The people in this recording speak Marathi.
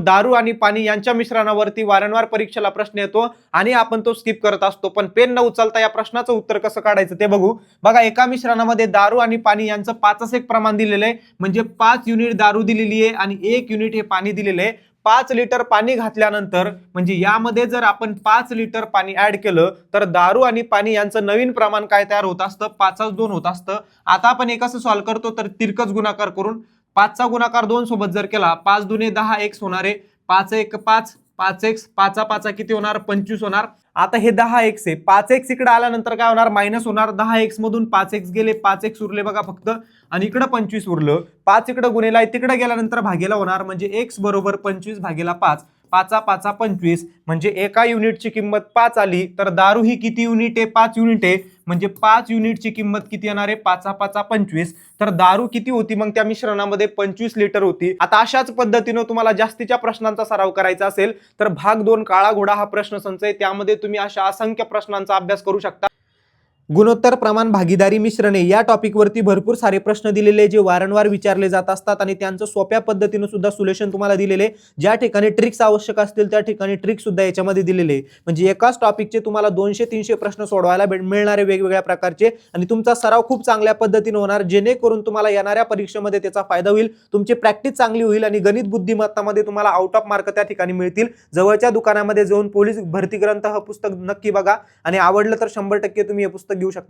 दारू आणि पाणी यांच्या मिश्रणावरती वारंवार परीक्षेला प्रश्न येतो आणि आपण तो स्किप करत असतो, पण पेन न उचलता या प्रश्नाचं उत्तर कसं काढायचं ते बघू. बघा, एका मिश्रणामध्ये दारू आणि पाणी यांचं 5:1 प्रमाण दिलेलं आहे, म्हणजे 5 युनिट दारू दिलेली आहे आणि 1 युनिट हे पाणी दिलेलं आहे. 5 लिटर पाणी घातल्यानंतर म्हणजे यामध्ये जर आपण 5 लिटर पाणी ऍड केलं तर दारू आणि पाणी यांचं नवीन प्रमाण काय तयार होत असतं, 5:2 होत असतं. आता आपण एक कसं सॉल्व्ह करतो तर तिरकस गुणाकार करून 5चा गुणाकार 2 सोबत जर केला, 5 दुने 10 एक्स होणार आहे, 5 1 5, 5 एक्स, 5 5 किती होणार, 25 होणार. आता हे 10 एक्स आहे, 5 एक्स इकडे आल्यानंतर काय होणार, मायनस होणार. 10 एक्स मधून 5 एक्स गेले, 5 एक्स उरले बघा फक्त, आणि इकडे 25 उरलं. 5 इकडे गुणेला तिकडे गेल्यानंतर भागेला होणार, म्हणजे एक्स बरोबर 25 भागेला 5, 5 5 25, म्हणजे एका युनिटची किंमत 5 आली. तर दारू ही किती युनिट आहे, 5 युनिट आहे, म्हणजे 5 युनिटची किंमत किती येणार आहे, 5 5 25. तर दारू किती होती मग त्या मिश्रणामध्ये, 25 लिटर होती. आता अशाच पद्धतीने तुम्हाला जास्तीच्या प्रश्नांचा सराव करायचा असेल तर भाग 2 काळा घोडा हा प्रश्न संच आहे, त्यामध्ये तुम्ही अशा असंख्य प्रश्नांचा अभ्यास करू शकता. गुणोत्तर प्रमाण भागीदारी मिश्रणे या टॉपिकवरती भरपूर सारे प्रश्न दिलेले जे वारंवार विचारले जात असतात आणि त्यांचं सोप्या पद्धतीने सुद्धा सोल्युशन तुम्हाला दिलेले. ज्या ठिकाणी ट्रिक्स आवश्यक असतील त्या ठिकाणी ट्रिक सुद्धा याच्यामध्ये दिलेले, म्हणजे एकाच टॉपिकचे तुम्हाला 200-300 प्रश्न सोडवायला मिळणारे वेगवेगळ्या प्रकारचे, आणि तुमचा सराव खूप चांगल्या पद्धतीने होणार, जेणेकरून तुम्हाला येणाऱ्या परीक्षेमध्ये त्याचा फायदा होईल, तुमची प्रॅक्टिस चांगली होईल आणि गणित बुद्धिमत्तामध्ये तुम्हाला आउट ऑफ मार्क त्या ठिकाणी मिळतील. जवळच्या दुकानामध्ये जाऊन पोलीस भरती ग्रंथ हे पुस्तक नक्की बघा आणि आवडलं तर 100% तुम्ही हे पुस्तक घेऊ शकता.